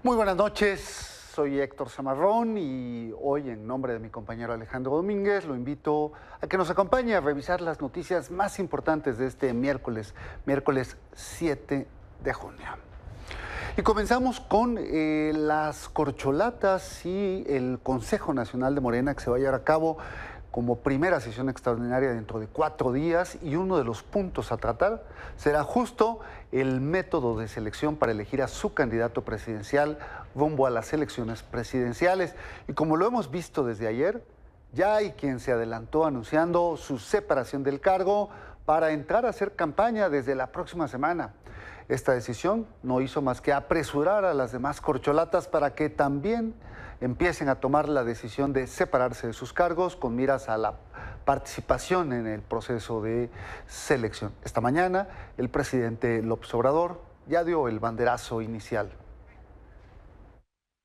Muy buenas noches, soy Héctor Zamarrón y hoy en nombre de mi compañero Alejandro Domínguez lo invito a que nos acompañe a revisar las noticias más importantes de este miércoles 7 de junio. Y comenzamos con las corcholatas y el Consejo Nacional de Morena que se va a llevar a cabo como primera sesión extraordinaria dentro de 4 días, y uno de los puntos a tratar será justo el método de selección para elegir a su candidato presidencial rumbo a las elecciones presidenciales. Y como lo hemos visto desde ayer, ya hay quien se adelantó anunciando su separación del cargo para entrar a hacer campaña desde la próxima semana. Esta decisión no hizo más que apresurar a las demás corcholatas para que también empiecen a tomar la decisión de separarse de sus cargos con miras a la participación en el proceso de selección. Esta mañana el presidente López Obrador ya dio el banderazo inicial.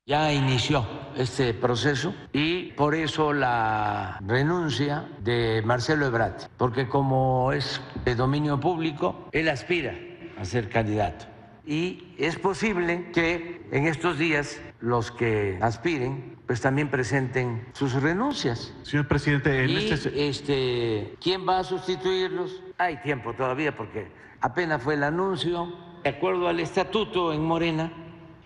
Ya inició este proceso y por eso la renuncia de Marcelo Ebrard, porque como es de dominio público, él aspira a ser candidato. Y es posible que en estos días los que aspiren pues también presenten sus renuncias. Señor presidente, ¿Quién va a sustituirlos? Hay tiempo todavía porque apenas fue el anuncio. De acuerdo al estatuto en Morena,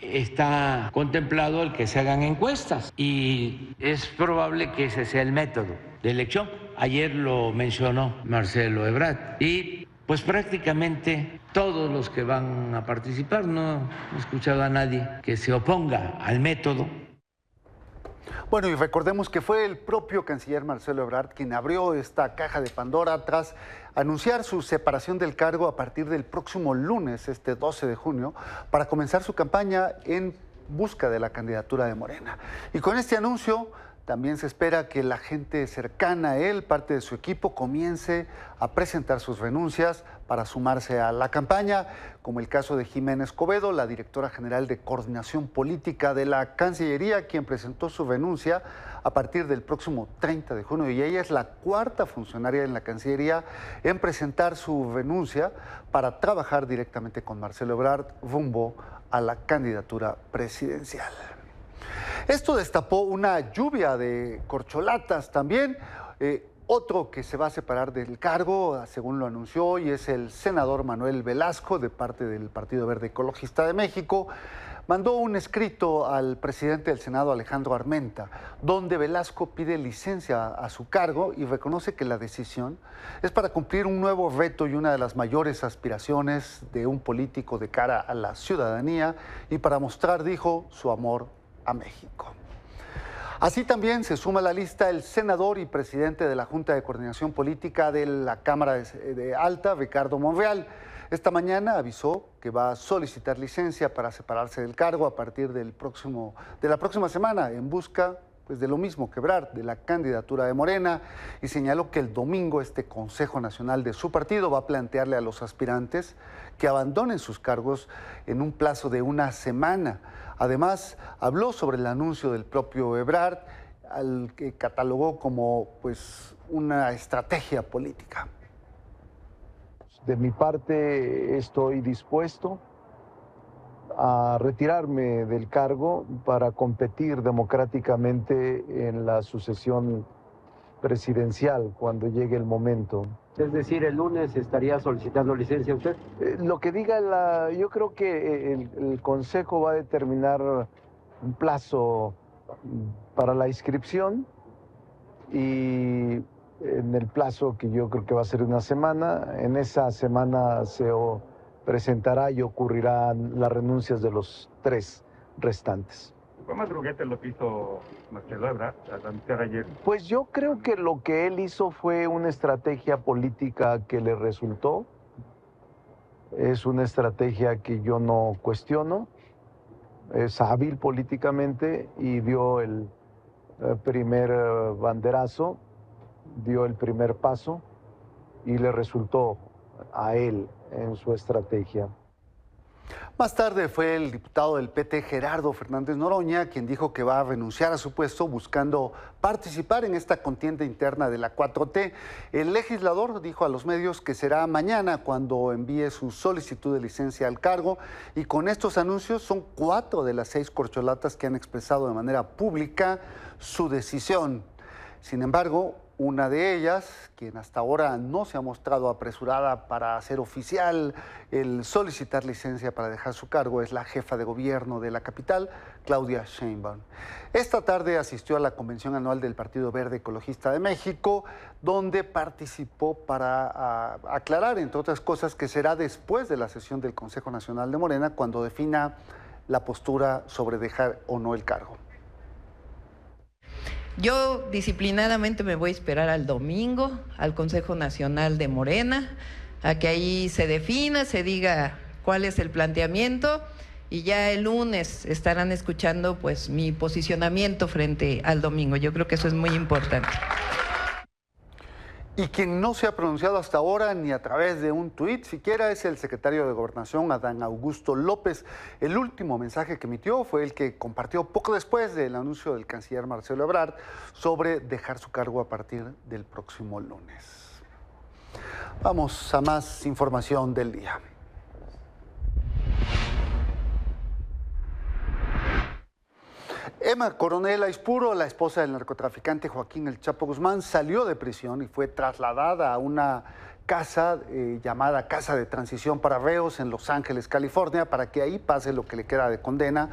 está contemplado el que se hagan encuestas y es probable que ese sea el método de elección. Ayer lo mencionó Marcelo Ebrard y pues prácticamente todos los que van a participar, no he escuchado a nadie que se oponga al método. Bueno, y recordemos que fue el propio canciller Marcelo Ebrard quien abrió esta caja de Pandora tras anunciar su separación del cargo a partir del próximo lunes, este 12 de junio, para comenzar su campaña en busca de la candidatura de Morena. Y con este anuncio también se espera que la gente cercana a él, parte de su equipo, comience a presentar sus renuncias para sumarse a la campaña, como el caso de Jimena Escobedo, la directora general de Coordinación Política de la Cancillería, quien presentó su renuncia a partir del próximo 30 de junio. Y ella es la cuarta funcionaria en la Cancillería en presentar su renuncia para trabajar directamente con Marcelo Ebrard rumbo a la candidatura presidencial. Esto destapó una lluvia de corcholatas también. Otro que se va a separar del cargo, según lo anunció hoy, es el senador Manuel Velasco, de parte del Partido Verde Ecologista de México. Mandó un escrito al presidente del Senado, Alejandro Armenta, donde Velasco pide licencia a su cargo y reconoce que la decisión es para cumplir un nuevo reto y una de las mayores aspiraciones de un político de cara a la ciudadanía y para mostrar, dijo, su amor a México. Así también se suma a la lista el senador y presidente de la Junta de Coordinación Política de la Cámara de Alta, Ricardo Monreal. Esta mañana avisó que va a solicitar licencia para separarse del cargo a partir de la próxima semana en busca de lo mismo que Ebrard, de la candidatura de Morena, y señaló que el domingo este Consejo Nacional de su partido va a plantearle a los aspirantes que abandonen sus cargos en un plazo de una semana. Además, habló sobre el anuncio del propio Ebrard, al que catalogó como una estrategia política. De mi parte, estoy dispuesto a retirarme del cargo para competir democráticamente en la sucesión presidencial cuando llegue el momento. Es decir, el lunes estaría solicitando licencia usted. Lo que diga yo creo que el Consejo va a determinar un plazo para la inscripción y en el plazo que yo creo que va a ser una semana, en esa semana se presentará y ocurrirán las renuncias de los 3 restantes. ¿Fue madruguete lo que hizo Marcelo Ebrard al anunciar ayer? Pues yo creo que lo que él hizo fue una estrategia política que le resultó. Es una estrategia que yo no cuestiono. Es hábil políticamente y dio el primer banderazo, dio el primer paso y le resultó a él en su estrategia. Más tarde fue el diputado del PT, Gerardo Fernández Noroña, quien dijo que va a renunciar a su puesto buscando participar en esta contienda interna de la 4T. El legislador dijo a los medios que será mañana cuando envíe su solicitud de licencia al cargo, y con estos anuncios son 4 de las 6 corcholatas que han expresado de manera pública su decisión. Sin embargo, una de ellas, quien hasta ahora no se ha mostrado apresurada para hacer oficial el solicitar licencia para dejar su cargo, es la jefa de gobierno de la capital, Claudia Sheinbaum. Esta tarde asistió a la convención anual del Partido Verde Ecologista de México, donde participó para aclarar, entre otras cosas, que será después de la sesión del Consejo Nacional de Morena cuando defina la postura sobre dejar o no el cargo. Yo disciplinadamente me voy a esperar al domingo, al Consejo Nacional de Morena, a que ahí se defina, se diga cuál es el planteamiento, y ya el lunes estarán escuchando pues mi posicionamiento frente al domingo. Yo creo que eso es muy importante. Y quien no se ha pronunciado hasta ahora, ni a través de un tuit siquiera, es el secretario de Gobernación, Adán Augusto López. El último mensaje que emitió fue el que compartió poco después del anuncio del canciller Marcelo Ebrard sobre dejar su cargo a partir del próximo lunes. Vamos a más información del día. Emma Coronel Aispuro, la esposa del narcotraficante Joaquín El Chapo Guzmán, salió de prisión y fue trasladada a una casa llamada Casa de Transición para Reos en Los Ángeles, California, para que ahí pase lo que le queda de condena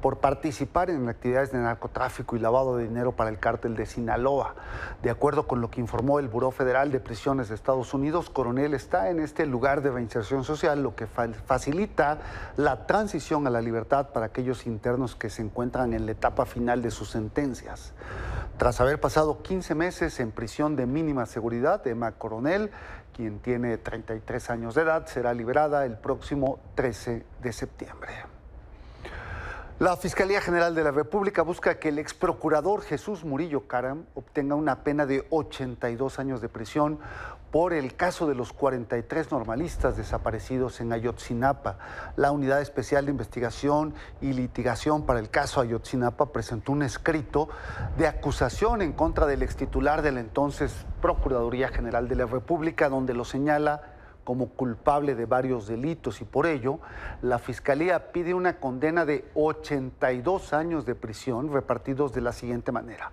por participar en actividades de narcotráfico y lavado de dinero para el cártel de Sinaloa. De acuerdo con lo que informó el Buró Federal de Prisiones de Estados Unidos, Coronel está en este lugar de reinserción social, lo que facilita la transición a la libertad para aquellos internos que se encuentran en la etapa final de sus sentencias. Tras haber pasado 15 meses en prisión de mínima seguridad, Emma Coronel, quien tiene 33 años de edad, será liberada el próximo 13 de septiembre. La Fiscalía General de la República busca que el exprocurador Jesús Murillo Caram obtenga una pena de 82 años de prisión por el caso de los 43 normalistas desaparecidos en Ayotzinapa. La Unidad Especial de Investigación y Litigación para el caso Ayotzinapa presentó un escrito de acusación en contra del extitular de la entonces Procuraduría General de la República, donde lo señala como culpable de varios delitos, y por ello la Fiscalía pide una condena de 82 años de prisión repartidos de la siguiente manera: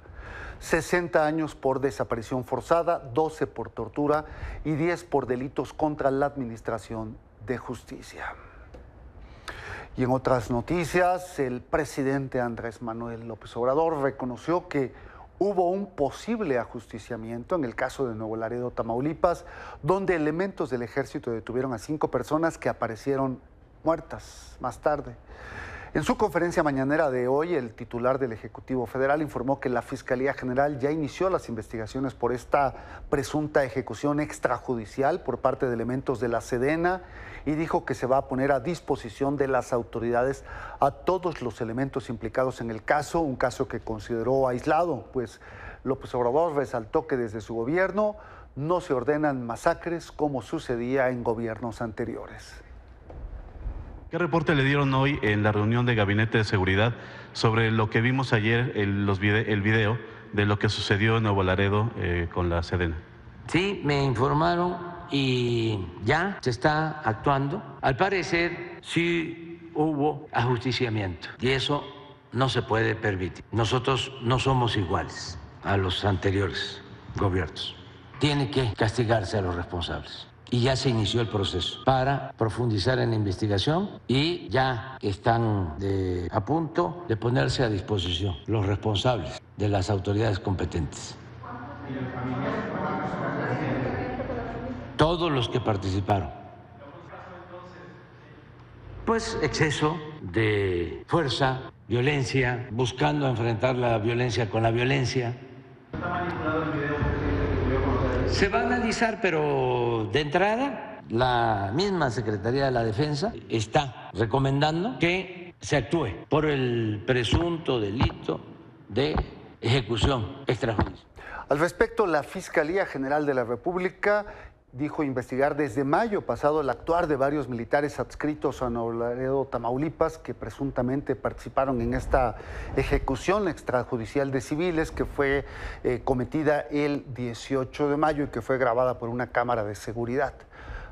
60 años por desaparición forzada, 12 por tortura y 10 por delitos contra la administración de justicia. Y en otras noticias, el presidente Andrés Manuel López Obrador reconoció que hubo un posible ajusticiamiento en el caso de Nuevo Laredo, Tamaulipas, donde elementos del ejército detuvieron a 5 personas que aparecieron muertas más tarde. En su conferencia mañanera de hoy, el titular del Ejecutivo Federal informó que la Fiscalía General ya inició las investigaciones por esta presunta ejecución extrajudicial por parte de elementos de la Sedena, y dijo que se va a poner a disposición de las autoridades a todos los elementos implicados en el caso, un caso que consideró aislado, pues López Obrador resaltó que desde su gobierno no se ordenan masacres como sucedía en gobiernos anteriores. ¿Qué reporte le dieron hoy en la reunión de Gabinete de Seguridad sobre lo que vimos ayer, el video de lo que sucedió en Nuevo Laredo con la Sedena? Sí, me informaron y ya se está actuando. Al parecer sí hubo ajusticiamiento y eso no se puede permitir. Nosotros no somos iguales a los anteriores gobiernos. Tiene que castigarse a los responsables. Y ya se inició el proceso para profundizar en la investigación y ya están a punto de ponerse a disposición los responsables de las autoridades competentes. Todos los que participaron. Pues exceso de fuerza, violencia, buscando enfrentar la violencia con la violencia. Se va a analizar, pero de entrada la misma Secretaría de la Defensa está recomendando que se actúe por el presunto delito de ejecución extrajudicial. Al respecto, la Fiscalía General de la República dijo investigar desde mayo pasado el actuar de varios militares adscritos a Nuevo Laredo, Tamaulipas, que presuntamente participaron en esta ejecución extrajudicial de civiles que fue cometida el 18 de mayo y que fue grabada por una cámara de seguridad.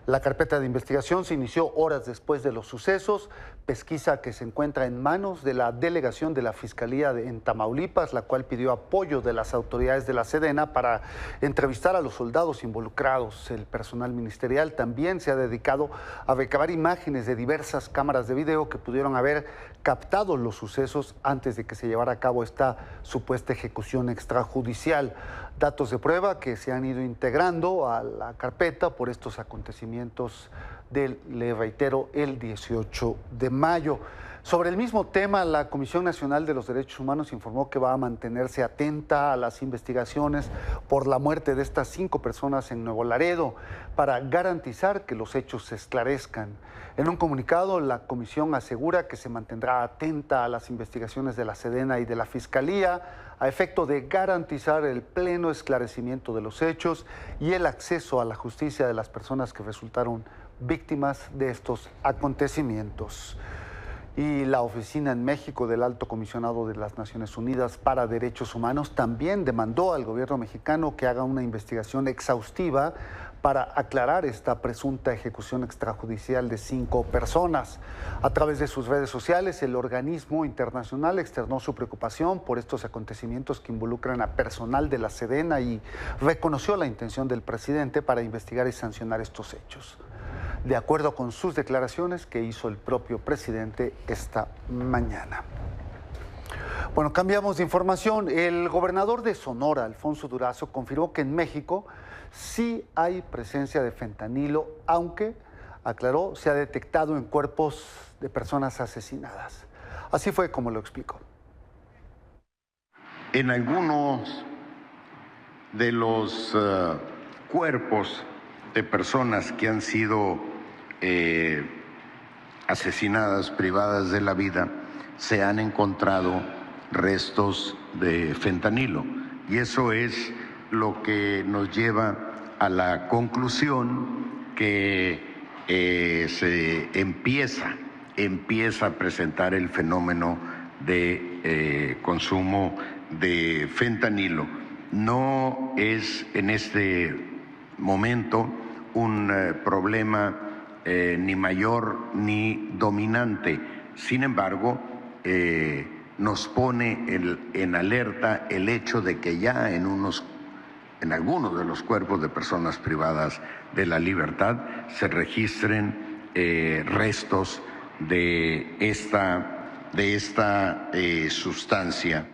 La carpeta de investigación se inició horas después de los sucesos, pesquisa que se encuentra en manos de la delegación de la Fiscalía en Tamaulipas, la cual pidió apoyo de las autoridades de la Sedena para entrevistar a los soldados involucrados. El personal ministerial también se ha dedicado a recabar imágenes de diversas cámaras de video que pudieron haber captado los sucesos antes de que se llevara a cabo esta supuesta ejecución extrajudicial. Datos de prueba que se han ido integrando a la carpeta por estos acontecimientos del, le reitero, el 18 de mayo. Sobre el mismo tema, la Comisión Nacional de los Derechos Humanos informó que va a mantenerse atenta a las investigaciones por la muerte de estas 5 personas en Nuevo Laredo para garantizar que los hechos se esclarezcan. En un comunicado, la comisión asegura que se mantendrá atenta a las investigaciones de la Sedena y de la Fiscalía a efecto de garantizar el pleno esclarecimiento de los hechos y el acceso a la justicia de las personas que resultaron víctimas de estos acontecimientos. Y la oficina en México del Alto Comisionado de las Naciones Unidas para Derechos Humanos también demandó al gobierno mexicano que haga una investigación exhaustiva para aclarar esta presunta ejecución extrajudicial de 5 personas. A través de sus redes sociales, el organismo internacional externó su preocupación por estos acontecimientos que involucran a personal de la Sedena y reconoció la intención del presidente para investigar y sancionar estos hechos, de acuerdo con sus declaraciones que hizo el propio presidente esta mañana. Bueno, cambiamos de información. El gobernador de Sonora, Alfonso Durazo, confirmó que en México sí hay presencia de fentanilo, aunque, aclaró, se ha detectado en cuerpos de personas asesinadas. Así fue como lo explicó. En algunos de los cuerpos de personas que han sido asesinadas, privadas de la vida, se han encontrado restos de fentanilo. Y eso es lo que nos lleva a la conclusión que se empieza a presentar el fenómeno de consumo de fentanilo. No es en este momento un problema ni mayor ni dominante. Sin embargo, nos pone en alerta el hecho de que ya en algunos de los cuerpos de personas privadas de la libertad se registren restos de esta sustancia.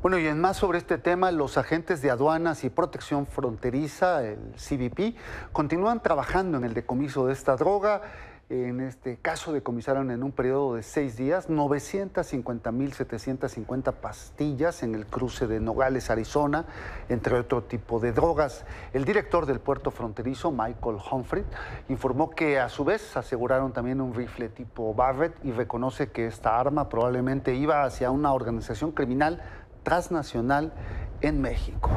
Bueno, y en más sobre este tema, los agentes de aduanas y protección fronteriza, el CBP, continúan trabajando en el decomiso de esta droga. En este caso decomisaron en un periodo de 6 días 950,750 pastillas en el cruce de Nogales, Arizona, entre otro tipo de drogas. El director del puerto fronterizo, Michael Humphrey, informó que a su vez aseguraron también un rifle tipo Barrett y reconoce que esta arma probablemente iba hacia una organización criminal transnacional en México.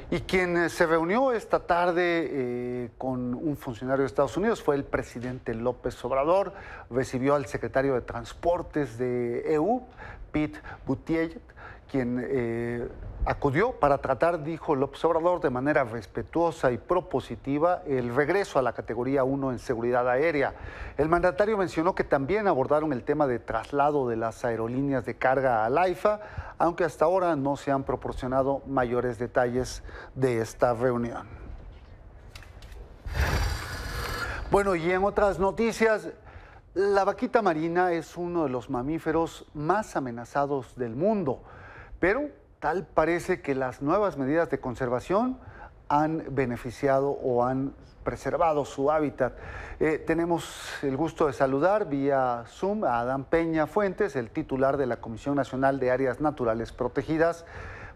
Y quien se reunió esta tarde con un funcionario de Estados Unidos fue el presidente López Obrador. Recibió al secretario de Transportes de EU, Pete Buttigieg, quien acudió para tratar, dijo López Obrador, de manera respetuosa y propositiva el regreso a la categoría 1 en seguridad aérea. El mandatario mencionó que también abordaron el tema de traslado de las aerolíneas de carga al AIFA, aunque hasta ahora no se han proporcionado mayores detalles de esta reunión. Bueno, y en otras noticias, la vaquita marina es uno de los mamíferos más amenazados del mundo, pero tal parece que las nuevas medidas de conservación han beneficiado o han preservado su hábitat. Tenemos el gusto de saludar vía Zoom a Adán Peña Fuentes, el titular de la Comisión Nacional de Áreas Naturales Protegidas,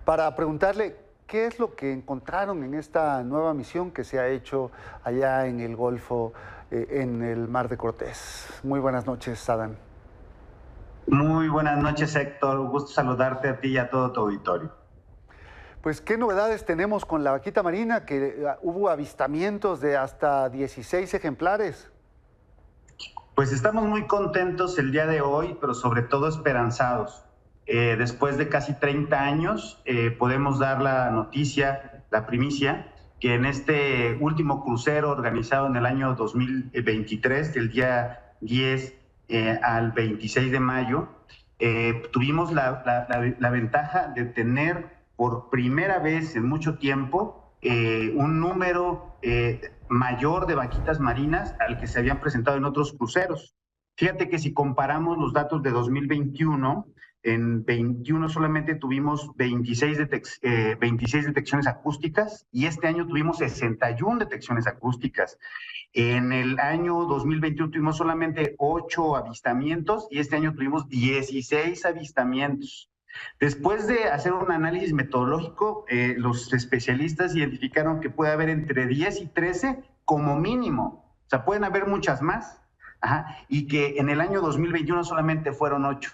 para preguntarle qué es lo que encontraron en esta nueva misión que se ha hecho allá en el Golfo, en el Mar de Cortés. Muy buenas noches, Adán. Muy buenas noches, Héctor. Un gusto saludarte a ti y a todo tu auditorio. Pues, ¿qué novedades tenemos con la vaquita marina? Que hubo avistamientos de hasta 16 ejemplares. Pues estamos muy contentos el día de hoy, pero sobre todo esperanzados. Después de casi 30 años, podemos dar la noticia, la primicia, que en este último crucero organizado en el año 2023, del día 10 al 26 de mayo, tuvimos la ventaja de tener por primera vez en mucho tiempo un número mayor de vaquitas marinas al que se habían presentado en otros cruceros. Fíjate que si comparamos los datos de 2021, en 21 solamente tuvimos 26 detecciones acústicas y este año tuvimos 61 detecciones acústicas. En el año 2021 tuvimos solamente 8 avistamientos y este año tuvimos 16 avistamientos. Después de hacer un análisis metodológico, los especialistas identificaron que puede haber entre 10 y 13 como mínimo. O sea, pueden haber muchas más. Y que en el año 2021 solamente fueron 8.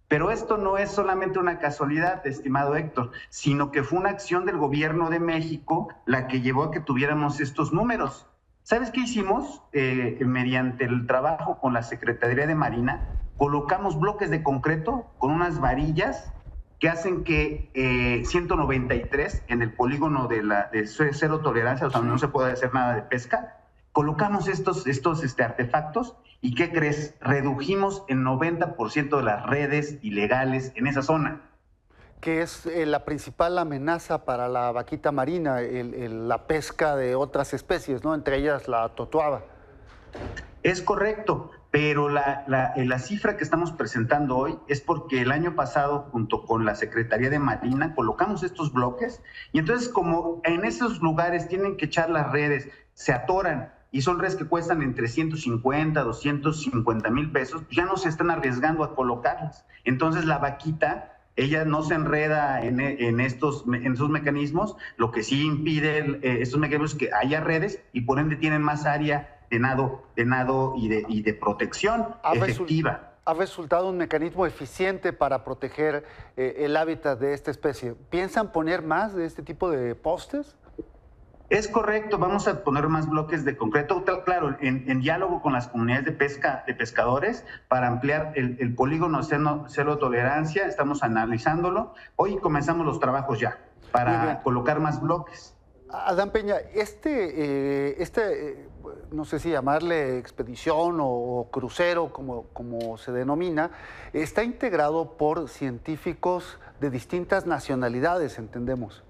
Pero esto no es solamente una casualidad, estimado Héctor, sino que fue una acción del gobierno de México la que llevó a que tuviéramos estos números. ¿Sabes qué hicimos? Mediante el trabajo con la Secretaría de Marina, colocamos bloques de concreto con unas varillas que hacen que 193 en el polígono de cero tolerancia, o sea, no se puede hacer nada de pesca. Colocamos estos artefactos y ¿qué crees? Redujimos el 90% de las redes ilegales en esa zona. Que es la principal amenaza para la vaquita marina, la pesca de otras especies, ¿no? Entre ellas la totuaba. Es correcto, pero la cifra que estamos presentando hoy es porque el año pasado, junto con la Secretaría de Marina, colocamos estos bloques y entonces como en esos lugares tienen que echar las redes, se atoran y son redes que cuestan entre 150, 250 mil pesos, ya no se están arriesgando a colocarlas. Entonces la vaquita, ella no se enreda en estos mecanismos, lo que sí impide estos mecanismos es que haya redes y por ende tienen más área de nado y de protección efectiva. Ha resultado un mecanismo eficiente para proteger el hábitat de esta especie. ¿Piensan poner más de este tipo de postes? Es correcto, vamos a poner más bloques de concreto, claro, en diálogo con las comunidades de pescadores para ampliar el polígono cero tolerancia, estamos analizándolo. Hoy comenzamos los trabajos ya para colocar más bloques. Adán Peña, no sé si llamarle expedición o crucero, como se denomina, está integrado por científicos de distintas nacionalidades, entendemos.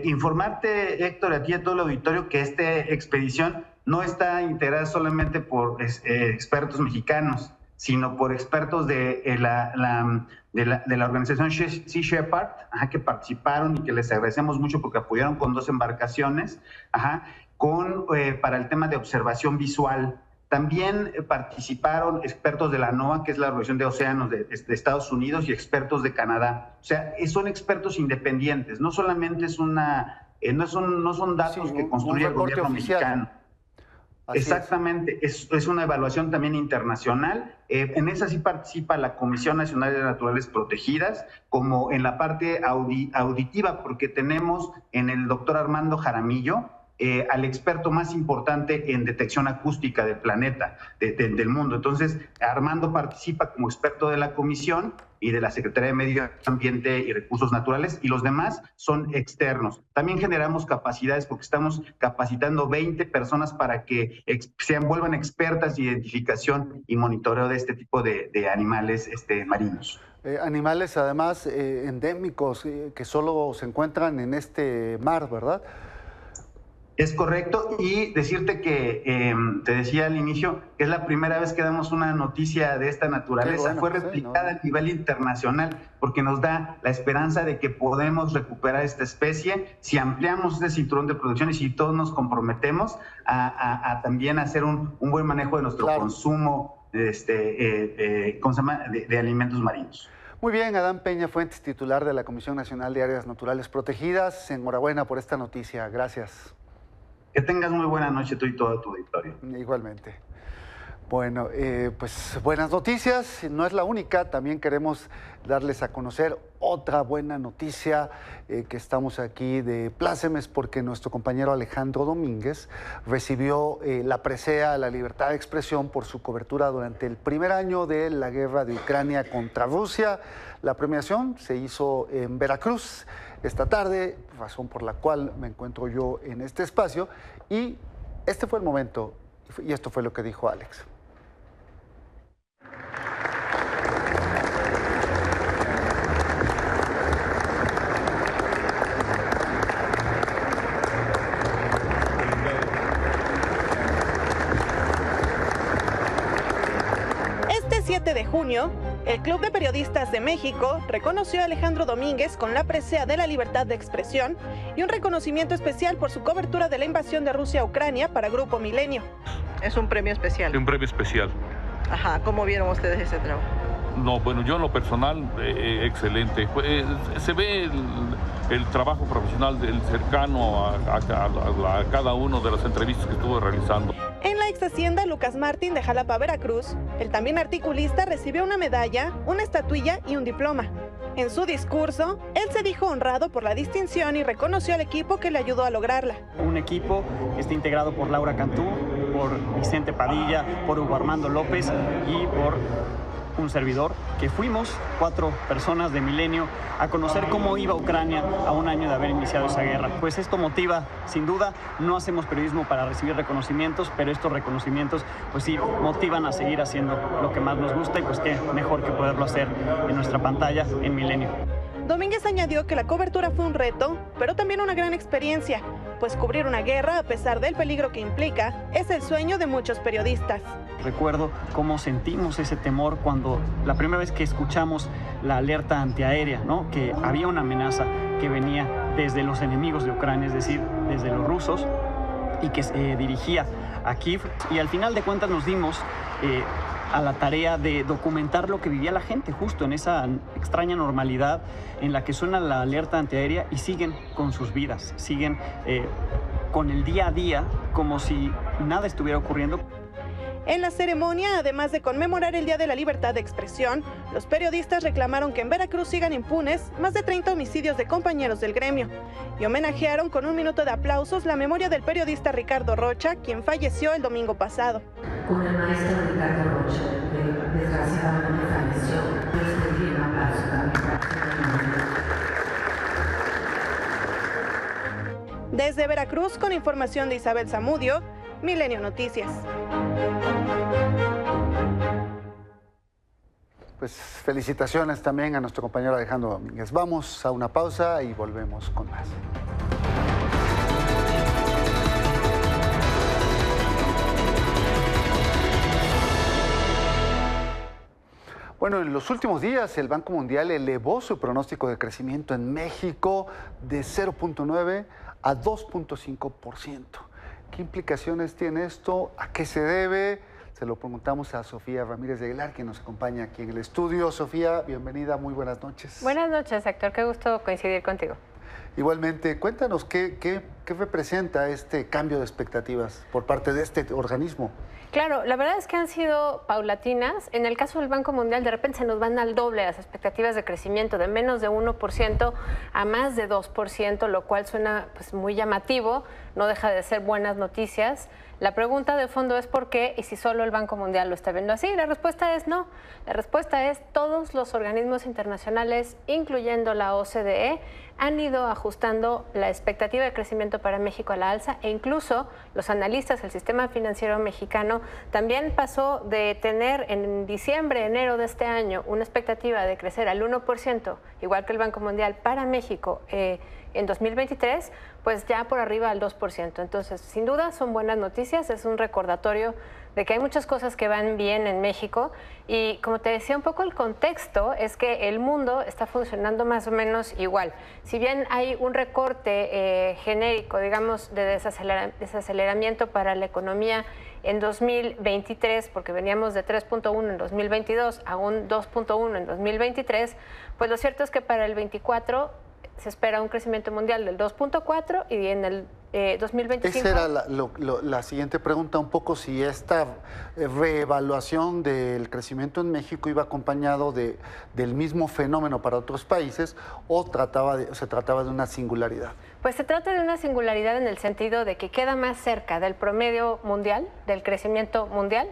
Informarte, Héctor, a ti y a todo el auditorio que esta expedición no está integrada solamente por expertos mexicanos, sino por expertos de la organización Sea Shepherd, que participaron y que les agradecemos mucho porque apoyaron con 2 embarcaciones, para el tema de observación visual. También participaron expertos de la NOAA, que es la Organización de Océanos de Estados Unidos, y expertos de Canadá. O sea, son expertos independientes, no solamente es no son datos que construye el gobierno mexicano. Exactamente, es una evaluación también internacional. En esa sí participa la Comisión Nacional de Naturales Protegidas, como en la parte auditiva, porque tenemos en el doctor Armando Jaramillo, al experto más importante en detección acústica del planeta, del mundo. Entonces, Armando participa como experto de la comisión y de la Secretaría de Medio Ambiente y Recursos Naturales, y los demás son externos. También generamos capacidades porque estamos capacitando 20 personas para que se vuelvan expertas en identificación y monitoreo de este tipo de animales marinos. Animales además endémicos que solo se encuentran en este mar, ¿verdad? Es correcto, y decirte que, te decía al inicio, que es la primera vez que damos una noticia de esta naturaleza. Fue replicada a nivel internacional, porque nos da la esperanza de que podemos recuperar esta especie si ampliamos este cinturón de producción y si todos nos comprometemos a también hacer un buen manejo de nuestro consumo de alimentos marinos. Muy bien, Adán Peña Fuentes, titular de la Comisión Nacional de Áreas Naturales Protegidas. Enhorabuena por esta noticia. Gracias. Que tengas muy buena noche tú y todo tu auditorio. Igualmente. Bueno, pues buenas noticias, no es la única, también queremos darles a conocer otra buena noticia que estamos aquí de plácemes porque nuestro compañero Alejandro Domínguez recibió la presea a la libertad de expresión por su cobertura durante el primer año de la guerra de Ucrania contra Rusia. La premiación se hizo en Veracruz esta tarde, razón por la cual me encuentro yo en este espacio, y este fue el momento, y esto fue lo que dijo Alex. Este 7 de junio, el Club de Periodistas de México reconoció a Alejandro Domínguez con la presea de la libertad de expresión y un reconocimiento especial por su cobertura de la invasión de Rusia a Ucrania para Grupo Milenio. Es un premio especial. Un premio especial. Ajá, ¿cómo vieron ustedes ese trabajo? No, bueno, yo en lo personal, excelente. Se ve el trabajo profesional del cercano a cada uno de las entrevistas que estuvo realizando. En la ex hacienda Lucas Martín de Jalapa, Veracruz, el también articulista recibió una medalla, una estatuilla y un diploma. En su discurso, él se dijo honrado por la distinción y reconoció al equipo que le ayudó a lograrla. Un equipo que está integrado por Laura Cantú, por Vicente Padilla, por Hugo Armando López y por un servidor, que fuimos 4 personas de Milenio a conocer cómo iba Ucrania a un año de haber iniciado esa guerra. Pues esto motiva, sin duda, no hacemos periodismo para recibir reconocimientos, pero estos reconocimientos pues sí motivan a seguir haciendo lo que más nos gusta y pues qué mejor que poderlo hacer en nuestra pantalla en Milenio. Domínguez añadió que la cobertura fue un reto, pero también una gran experiencia, pues cubrir una guerra, a pesar del peligro que implica, es el sueño de muchos periodistas. Recuerdo cómo sentimos ese temor cuando la primera vez que escuchamos la alerta antiaérea, ¿no? Que había una amenaza que venía desde los enemigos de Ucrania, es decir, desde los rusos, y que se dirigía a Kiev. Y al final de cuentas nos dimos a la tarea de documentar lo que vivía la gente justo en esa extraña normalidad en la que suena la alerta antiaérea y siguen con sus vidas, siguen con el día a día como si nada estuviera ocurriendo. En la ceremonia, además de conmemorar el Día de la Libertad de Expresión, los periodistas reclamaron que en Veracruz sigan impunes más de 30 homicidios de compañeros del gremio y homenajearon con un minuto de aplausos la memoria del periodista Ricardo Rocha, quien falleció el domingo pasado. Con el maestro Ricardo Rocha, que desgraciadamente falleció, les pedí un aplauso también. Desde Veracruz, con información de Isabel Zamudio, Milenio Noticias. Pues felicitaciones también a nuestro compañero Alejandro Domínguez. Vamos a una pausa y volvemos con más. Bueno, en los últimos días el Banco Mundial elevó su pronóstico de crecimiento en México de 0.9 a 2.5%. ¿Qué implicaciones tiene esto? ¿A qué se debe? Se lo preguntamos a Sofía Ramírez de Aguilar, quien nos acompaña aquí en el estudio. Sofía, bienvenida, muy buenas noches. Buenas noches, Héctor, qué gusto coincidir contigo. Igualmente, cuéntanos qué representa este cambio de expectativas por parte de este organismo. Claro, la verdad es que han sido paulatinas. En el caso del Banco Mundial, de repente se nos van al doble las expectativas de crecimiento, de menos de 1% a más de 2%, lo cual suena pues, muy llamativo, no deja de ser buenas noticias. La pregunta de fondo es ¿por qué? Y si solo el Banco Mundial lo está viendo así. La respuesta es no. La respuesta es todos los organismos internacionales, incluyendo la OCDE, han ido ajustando la expectativa de crecimiento para México a la alza e incluso los analistas del sistema financiero mexicano también pasó de tener en diciembre, enero de este año una expectativa de crecer al 1%, igual que el Banco Mundial para México en 2023, pues ya por arriba al 2%. Entonces, sin duda son buenas noticias, es un recordatorio de que hay muchas cosas que van bien en México y como te decía un poco el contexto es que el mundo está funcionando más o menos igual. Si bien hay un recorte genérico, digamos, de desaceleramiento para la economía en 2023, porque veníamos de 3.1 en 2022 a un 2.1 en 2023, pues lo cierto es que para el 24 se espera un crecimiento mundial del 2.4 y en el 2025... Esa era la siguiente pregunta, un poco si esta reevaluación del crecimiento en México iba acompañado del mismo fenómeno para otros países o se trataba de una singularidad. Pues se trata de una singularidad en el sentido de que queda más cerca del promedio mundial, del crecimiento mundial,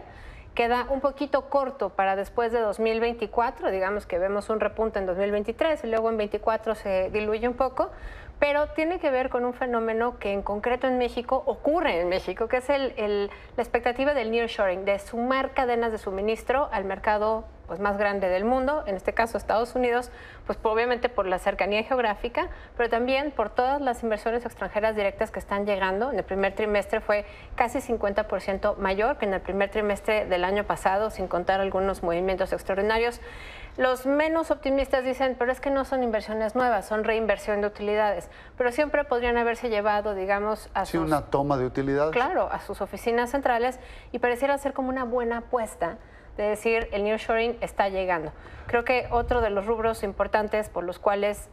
queda un poquito corto para después de 2024, digamos que vemos un repunte en 2023 y luego en 2024 se diluye un poco, pero tiene que ver con un fenómeno que en concreto en México ocurre en México, que es la expectativa del nearshoring, de sumar cadenas de suministro al mercado pues, más grande del mundo, en este caso Estados Unidos, pues obviamente por la cercanía geográfica, pero también por todas las inversiones extranjeras directas que están llegando. En el primer trimestre fue casi 50% mayor que en el primer trimestre del año pasado, sin contar algunos movimientos extraordinarios. Los menos optimistas dicen, pero es que no son inversiones nuevas, son reinversión de utilidades, pero siempre podrían haberse llevado, digamos, a sus... una toma de utilidades. Claro, a sus oficinas centrales y pareciera ser como una buena apuesta de decir el nearshoring está llegando. Creo que otro de los rubros importantes por los cuales,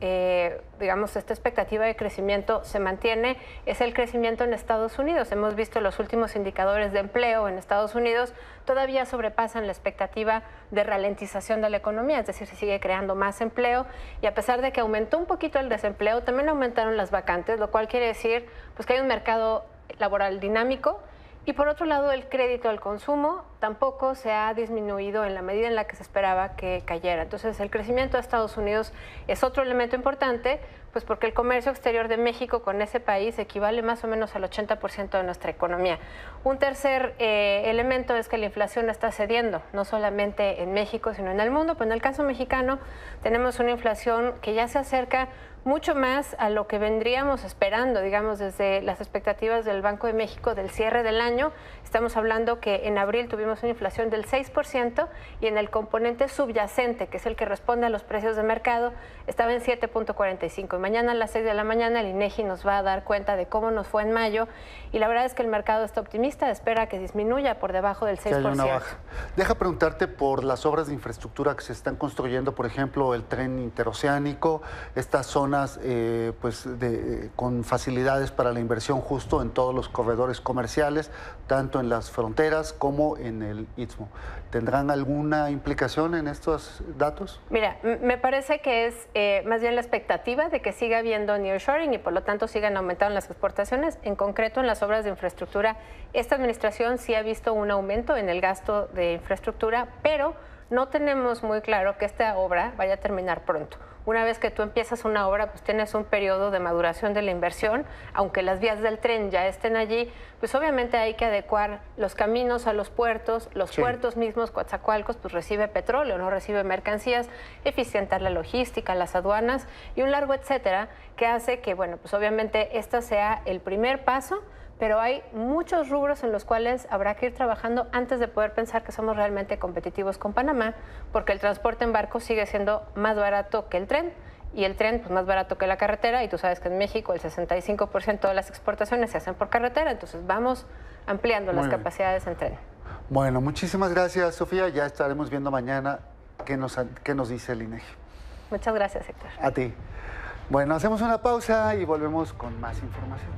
digamos, esta expectativa de crecimiento se mantiene es el crecimiento en Estados Unidos. Hemos visto los últimos indicadores de empleo en Estados Unidos todavía sobrepasan la expectativa de ralentización de la economía, es decir, se sigue creando más empleo y a pesar de que aumentó un poquito el desempleo, también aumentaron las vacantes, lo cual quiere decir pues, que hay un mercado laboral dinámico. Y por otro lado, el crédito al consumo tampoco se ha disminuido en la medida en la que se esperaba que cayera. Entonces, el crecimiento de Estados Unidos es otro elemento importante, pues porque el comercio exterior de México con ese país equivale más o menos al 80% de nuestra economía. Un tercer elemento es que la inflación está cediendo, no solamente en México, sino en el mundo. Pero en el caso mexicano tenemos una inflación que ya se acerca mucho más a lo que vendríamos esperando, digamos, desde las expectativas del Banco de México del cierre del año. Estamos hablando que en abril tuvimos una inflación del 6% y en el componente subyacente, que es el que responde a los precios de mercado, estaba en 7.45. Y mañana a las 6 de la mañana el INEGI nos va a dar cuenta de cómo nos fue en mayo y la verdad es que el mercado está optimista, espera que disminuya por debajo del 6%. Que haya una baja. Deja preguntarte por las obras de infraestructura que se están construyendo, por ejemplo, el tren interoceánico, estas zonas con facilidades para la inversión justo en todos los corredores comerciales, tanto en las fronteras como en el Istmo. ¿Tendrán alguna implicación en estos datos? Mira, me parece que es más bien la expectativa de que siga habiendo nearshoring y por lo tanto sigan aumentando las exportaciones. En concreto, en las obras de infraestructura, esta administración sí ha visto un aumento en el gasto de infraestructura, pero no tenemos muy claro que esta obra vaya a terminar pronto. Una vez que tú empiezas una obra, pues tienes un periodo de maduración de la inversión, aunque las vías del tren ya estén allí, pues obviamente hay que adecuar los caminos a los puertos, puertos mismos, Coatzacoalcos, pues recibe petróleo, no recibe mercancías, eficientar la logística, las aduanas y un largo etcétera, que hace que, bueno, pues obviamente esta sea el primer paso, pero hay muchos rubros en los cuales habrá que ir trabajando antes de poder pensar que somos realmente competitivos con Panamá, porque el transporte en barco sigue siendo más barato que el tren, y el tren pues más barato que la carretera, y tú sabes que en México el 65% de las exportaciones se hacen por carretera, entonces vamos ampliando las capacidades en tren. Bueno, muchísimas gracias, Sofía. Ya estaremos viendo mañana qué nos dice el INEGI. Muchas gracias, Héctor. A ti. Bueno, hacemos una pausa y volvemos con más información.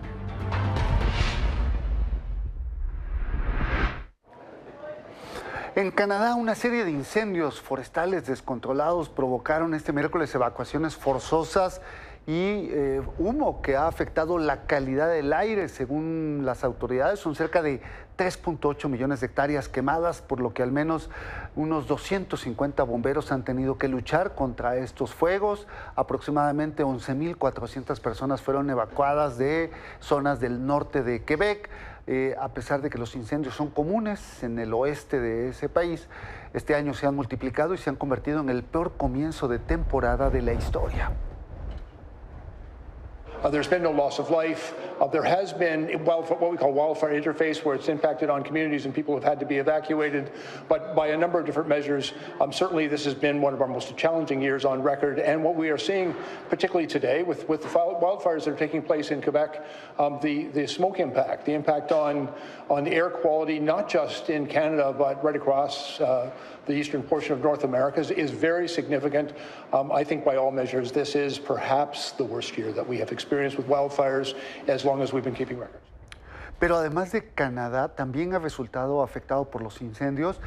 En Canadá, una serie de incendios forestales descontrolados provocaron este miércoles evacuaciones forzosas y humo que ha afectado la calidad del aire. Según las autoridades, son cerca de 3.8 millones de hectáreas quemadas, por lo que al menos unos 250 bomberos han tenido que luchar contra estos fuegos. Aproximadamente 11.400 personas fueron evacuadas de zonas del norte de Quebec. A pesar de que los incendios son comunes en el oeste de ese país, este año se han multiplicado y se han convertido en el peor comienzo de temporada de la historia. There's been no loss of life. There has been what we call wildfire interface, where it's impacted on communities and people have had to be evacuated, but by a number of different measures. Certainly this has been one of our most challenging years on record, and what we are seeing, particularly today with the wildfires that are taking place in Quebec, the smoke impact, the impact on air quality, not just in Canada, but right across the eastern portion of North America is very significant. I think by all measures, this is perhaps the worst year that we have experienced with wildfires as long as we've been keeping records. Pero además de Canadá, también ha resultado afectado por los incendios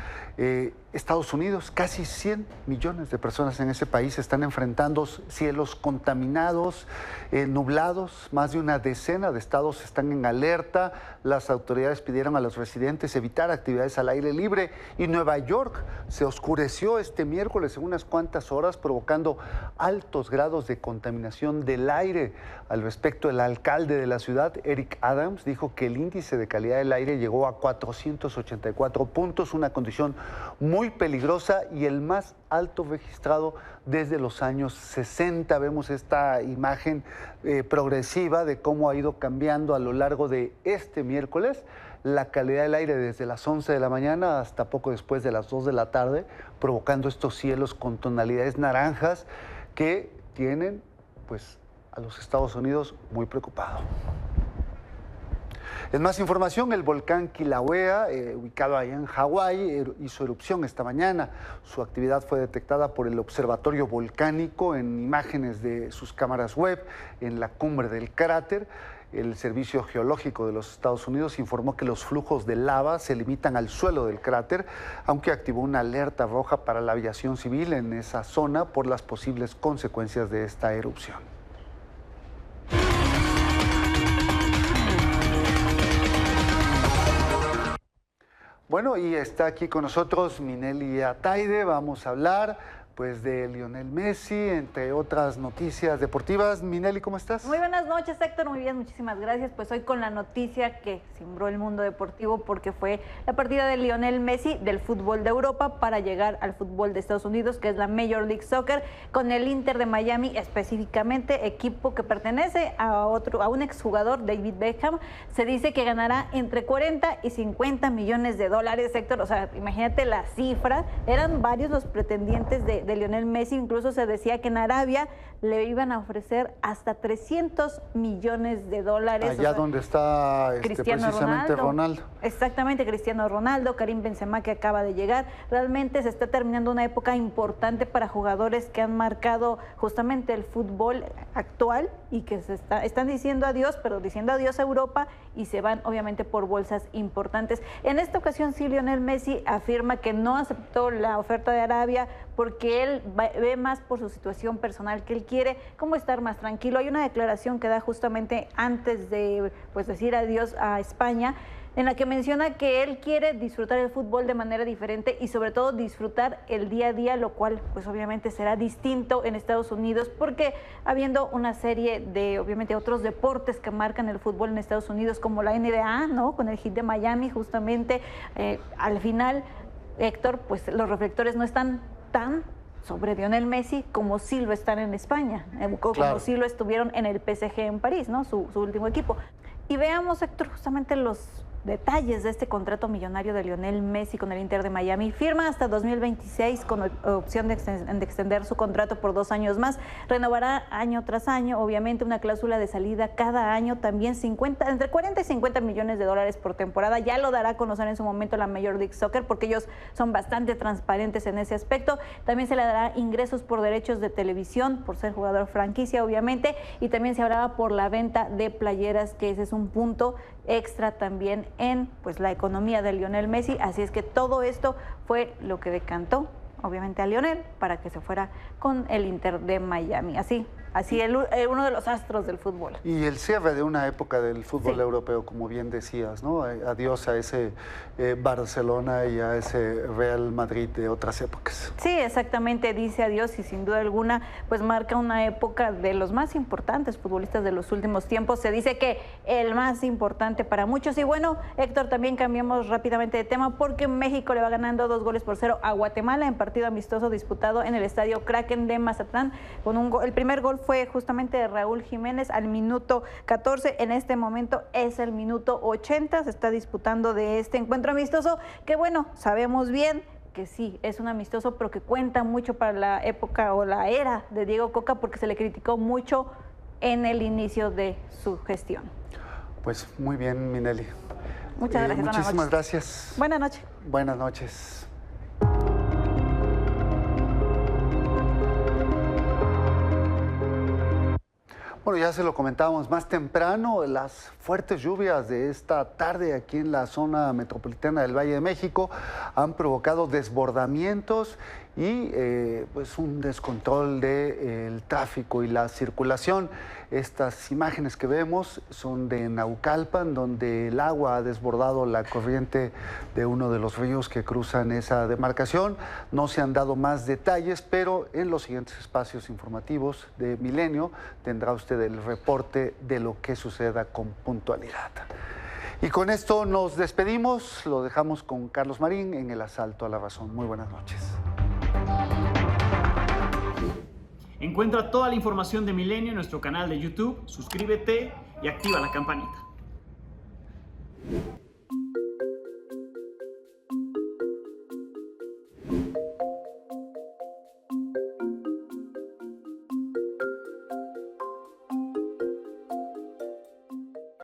Estados Unidos. Casi 100 millones de personas en ese país están enfrentando cielos contaminados, nublados. Más de una decena de estados están en alerta. Las autoridades pidieron a los residentes evitar actividades al aire libre. Y Nueva York se oscureció este miércoles en unas cuantas horas, provocando altos grados de contaminación del aire. Al respecto, el alcalde de la ciudad, Eric Adams, dijo que el índice de calidad del aire llegó a 484 puntos, una condición muy peligrosa y el más alto registrado desde los años 60. Vemos esta imagen progresiva de cómo ha ido cambiando a lo largo de este miércoles la calidad del aire desde las 11 de la mañana hasta poco después de las 2 de la tarde, provocando estos cielos con tonalidades naranjas que tienen pues a los Estados Unidos muy preocupados. En más información, el volcán Kilauea, ubicado allá en Hawái, hizo erupción esta mañana. Su actividad fue detectada por el Observatorio Volcánico en imágenes de sus cámaras web en la cumbre del cráter. El Servicio Geológico de los Estados Unidos informó que los flujos de lava se limitan al suelo del cráter, aunque activó una alerta roja para la aviación civil en esa zona por las posibles consecuencias de esta erupción. Bueno, y está aquí con nosotros Minelli Ataide. Vamos a hablar pues de Lionel Messi, entre otras noticias deportivas. Minelli, ¿cómo estás? Muy buenas noches, Héctor. Muy bien, muchísimas gracias. Pues hoy con la noticia que cimbró el mundo deportivo, porque fue la partida de Lionel Messi del fútbol de Europa para llegar al fútbol de Estados Unidos, que es la Major League Soccer, con el Inter de Miami, específicamente equipo que pertenece a un exjugador, David Beckham. Se dice que ganará entre 40 y 50 millones de dólares, Héctor. O sea, imagínate la cifra. Eran varios los pretendientes de Lionel Messi. Incluso se decía que en Arabia le iban a ofrecer hasta 300 millones de dólares. Allá donde está precisamente Ronaldo. Exactamente, Cristiano Ronaldo, Karim Benzema, que acaba de llegar. Realmente se está terminando una época importante para jugadores que han marcado justamente el fútbol actual y que están diciendo adiós, pero diciendo adiós a Europa, y se van obviamente por bolsas importantes. En esta ocasión sí, Lionel Messi afirma que no aceptó la oferta de Arabia porque él ve más por su situación personal, que él quiere como estar más tranquilo. Hay una declaración que da justamente antes de pues decir adiós a España, en la que menciona que él quiere disfrutar el fútbol de manera diferente y sobre todo disfrutar el día a día, lo cual pues obviamente será distinto en Estados Unidos, porque habiendo una serie de obviamente otros deportes que marcan el fútbol en Estados Unidos, como la NBA, ¿no? Con el Heat de Miami, justamente al final, Héctor, pues los reflectores no están tan sobre Lionel Messi como sí lo están en España, como sí lo estuvieron en el PSG en París, ¿no? Su último equipo. Y veamos, Héctor, justamente los detalles de este contrato millonario de Lionel Messi con el Inter de Miami. Firma hasta 2026 con opción de extender su contrato por 2 años más. Renovará año tras año, obviamente una cláusula de salida cada año, también entre 40 y 50 millones de dólares por temporada. Ya lo dará a conocer en su momento la Major League Soccer, porque ellos son bastante transparentes en ese aspecto. También se le dará ingresos por derechos de televisión, por ser jugador franquicia, obviamente, y también se hablaba por la venta de playeras, que ese es un punto extra también en pues la economía de Lionel Messi. Así es que todo esto fue lo que decantó obviamente a Lionel para que se fuera con el Inter de Miami. Así uno de los astros del fútbol. Y el cierre de una época del fútbol europeo, como bien decías, ¿no? Adiós a ese Barcelona y a ese Real Madrid de otras épocas. Sí, exactamente, dice adiós, y sin duda alguna pues marca una época de los más importantes futbolistas de los últimos tiempos. Se dice que el más importante para muchos. Y bueno, Héctor, también cambiamos rápidamente de tema, porque México le va ganando 2-0 a Guatemala en partido amistoso disputado en el estadio Kraken de Mazatlán. El primer gol fue justamente de Raúl Jiménez al minuto 14. En este momento es el minuto 80. Se está disputando de este encuentro amistoso que, bueno, sabemos bien que sí, es un amistoso, pero que cuenta mucho para la época o la era de Diego Coca porque se le criticó mucho en el inicio de su gestión. Pues muy bien, Minelli. Muchas gracias. Muchísimas gracias. Buenas noches. Buenas noches. Bueno, ya se lo comentábamos más temprano, las fuertes lluvias de esta tarde aquí en la zona metropolitana del Valle de México han provocado desbordamientos y pues un descontrol del tráfico y la circulación. Estas imágenes que vemos son de Naucalpan, donde el agua ha desbordado la corriente de uno de los ríos que cruzan esa demarcación. No se han dado más detalles, pero en los siguientes espacios informativos de Milenio tendrá usted el reporte de lo que suceda con puntualidad. Y con esto nos despedimos, lo dejamos con Carlos Marín en El Asalto a la Razón. Muy buenas noches. Encuentra toda la información de Milenio en nuestro canal de YouTube, suscríbete y activa la campanita.